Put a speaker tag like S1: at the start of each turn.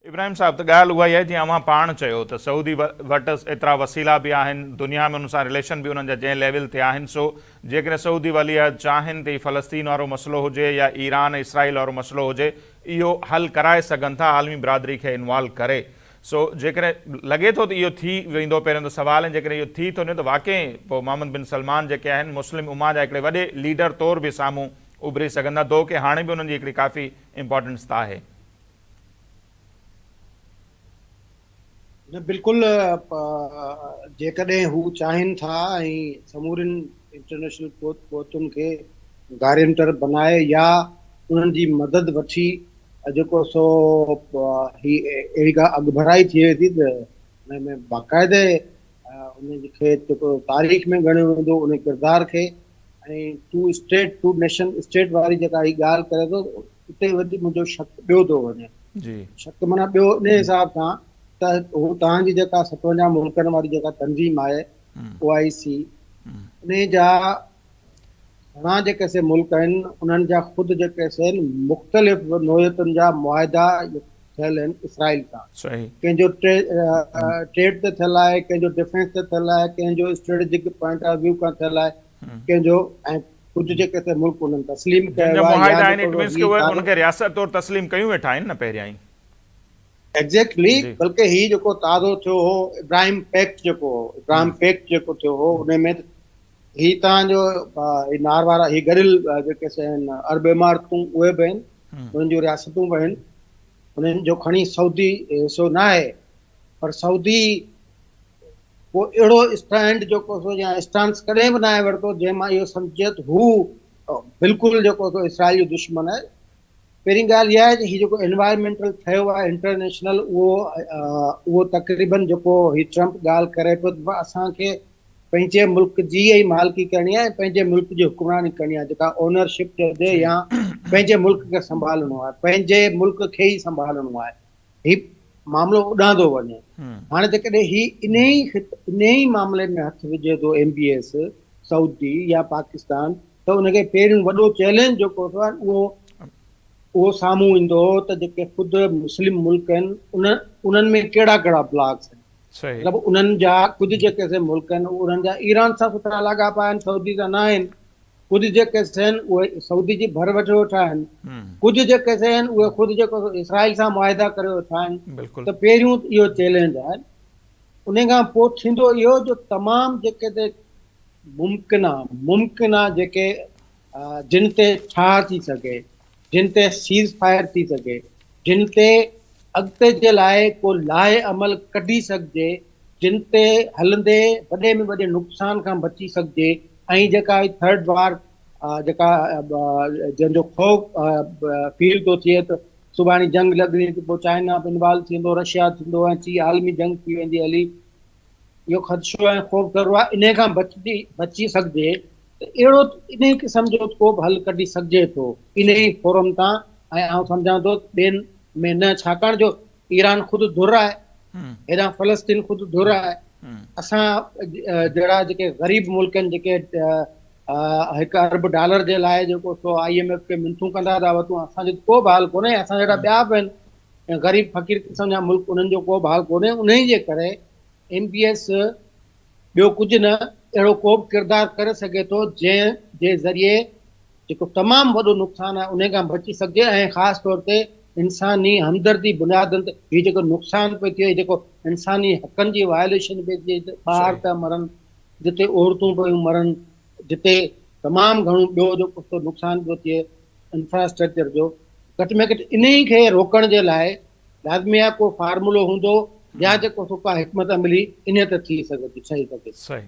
S1: इब्राहिम साहब, त ॻाल्हि उहा ई आहे जीअं अव्हां पाण चयो त सऊदी वटि एतिरा वसीला बि आहिनि, दुनिया में उन सां रिलेशन बि उन्हनि जा जंहिं लेवल ते आहिनि। सो जेकॾहिं सऊदी वाली चाहिनि त फ़लस्तीन वारो मसइलो हुजे या ईरान इसराइल वारो मसइलो हुजे, इहो हल कराए सघनि था आलमी बिरादरी खे इन्वॉल्व करे। सो जेकॾहिं लॻे थो त इहो थी वेंदो, पहिरियों त सुवाल आहे जेकॾहिं इहो थी थो वञे त वाकई पोइ मोहम्मद बिन सलमान जेके आहिनि मुस्लिम उमा जा हिकिड़े वॾे लीडर तौरु बि साम्हूं उभरी सघंदा, दो की हाणे बि उन्हनि जी हिकिड़ी काफ़ी इंपॉर्टेंस त आहे।
S2: न बिल्कुलु जेकॾहिं हू चाहिनि था ऐं समूरनि इंटरनेशनल क़ुवतुनि खे गारंटर बनाए या उन्हनि जी मदद वठी जेको सो ही अहिड़ी का अॻुभराई थी वेंदी त हुन में बाक़ाइदे उन खे जेको तारीख़ में ॻणियो वेंदो उन किरदार खे। ऐं टू नेशन स्टेट वारी जेका ही ॻाल्हि करे थो, उते वधीक मुंहिंजो शक ॿियो थो वञे।
S1: जी
S2: शक माना ॿियो इन हिसाब सां त हू तव्हांजी जेका 57 मुल्कनि वारी जेका तंज़ीम आहे OIC, उन जा घणा जेके से मुल्क आहिनि उन्हनि जा ख़ुदि जेके से मुख़्तलिफ़ नोयतुनि जा मुआहिदा थियल आहिनि इसराइल सां।
S1: सही।
S2: कंहिंजो ट्रेड ते थियल आहे, कंहिंजो डिफेंस ते थियल आहे, कंहिंजो स्ट्रेटेजिक पॉइंट ऑफ व्यू खां थियल आहे, कंहिंजो ऐं कुझु जेके से मुल्क उन्हनि तस्लीम
S1: जिन जा
S2: कयो आहे या
S1: मुआहिदा आहिनि, इट
S2: जेको
S1: मीन्स कि
S2: ही
S1: उहे
S2: इदारो
S1: उनखे रियासत तौरु तस्लीम कयूं वेठा आहिनि न पहिरियां ई।
S2: एग्जैक्टली।
S1: जी
S2: बल्कि ही जेको ताज़ो थियो हो इब्राहिम पैक्ट जेको थियो हो, उन में ही तव्हांजो ही नार वारा ही गरिल जेके से आहिनि अरब इमारतूं उहे बि आहिनि, उन्हनि जूं रियासतूं बि आहिनि, उन्हनि जो खणी सऊदी हिसो न आहे। पर सऊदी को अहिड़ो स्टैंड जेको सो या स्टांस कॾहिं बि न आहे वरितो जंहिंमां इहो सम्झे त हू बिल्कुलु जेको सो इसराइल जो दुश्मन आहे। पहिरीं ॻाल्हि इहा आहे कि ही जेको एनवायरमेंटल ठहियो आहे इंटरनेशनल, उहो तक़रीबन जेको ही ट्रम्प ॻाल्हि करे पियो त असांखे पंहिंजे मुल्क जी ई मालिकी करणी आहे, पंहिंजे मुल्क जी हुक्मरानी करणी आहे, जेका ओनरशिप चइजे
S1: जी
S2: या पंहिंजे मुल्क खे संभालणो आहे, पंहिंजे मुल्क खे ई संभालणो आहे। ही मामिलो उॾांदो वञे। हाणे जेकॾहिं ही इन ई मामले में हथ विझे थो MBS सऊदी या पाकिस्तान, त उनखे पहिरियों वॾो चैलेंज जेको आहे उहो साम्हूं ईंदो त जेके ख़ुदि मुस्लिम मुल्क आहिनि उन्हनि में कहिड़ा कहिड़ा ब्लॉक्स आहिनि।
S1: सही।
S2: मतिलबु उन्हनि जा कुझु जेके से मुल्क आहिनि उन्हनि जा ईरान सां सुठा लाॻापा आहिनि, सऊदी सां न आहिनि। कुझु जेके आहिनि उहे सऊदी जी भर वठे वेठा आहिनि, कुझु जेके आहिनि उहे ख़ुदि जेको इसराइल सां मुआहिदा करे वेठा आहिनि।
S1: बिल्कुलु।
S2: त पहिरियों इहो चैलेंज आहे। उन खां पोइ थींदो इहो जो तमामु जेके मुमकिन आहे जेके जिन ते ठाह थी सघे, जिन ते सीज़ फायर थी सघे, जिन ते अॻिते जे लाइ को लाहे अमल कढी सघिजे, जिन ते हलंदे वॾे में वॾे नुक़सान खां बची सघिजे। ऐं जेका थर्ड वार जेका जंहिंजो ख़ौफ़ फील थो थिए त सुभाणे जंग लॻणी त पोइ चाइना बि इन्वॉल्व थींदो, रशिया थींदो ऐं आलमी जंग थी वेंदी हली, इहो ख़दशो ऐं ख़ौफ़ ज़रूरु आहे। इन खां बची सघिजे त अहिड़ो इन क़िस्म जो को बि हल कढी सघिजे थो इन ई फोरम तां। ऐं आउं सम्झां थो ॿियनि में न, छाकाणि जो ईरान ख़ुदि धुर आहे, हेॾां फ़लस्तीन ख़ुदि धुर आहे। असां जहिड़ा जेके ग़रीब मुल्क आहिनि जेके $1 अरब जे लाइ जेको सो IMF खे मिनथूं कंदा था वठूं, असांजो को बि हाल कोन्हे। असां जहिड़ा ॿिया बि आहिनि ग़रीब फ़क़ीर क़िस्म जा मुल्क, उन्हनि जो को बि हाल कोन्हे। उन जे करे MBS ॿियो कुझु न अहिड़ो को बि किरदारु करे सघे थो जंहिं जे ज़रिए जेको तमामु वॾो नुक़सानु आहे उन खां बची सघिजे। ऐं ख़ासि तौर ते इंसानी हमदर्दी बुनियादनि ते हीउ जेको नुक़सानु पियो थिए, जेको इंसानी हक़नि जी वायलेशन पई थिए, ॿार
S1: सही।
S2: था मरनि, जिते औरतूं पियूं मरनि, जिते तमामु घणो ॿियो जेको नुक़सानु पियो थिए इंफ्रास्ट्रक्चर जो, घटि में घटि इन ई खे रोकण जे लाइ लाज़मी को फार्मूलो हूंदो या जेको सो का हिकमत अमली इन ते थी सघे थी, सही सघे।
S1: सही।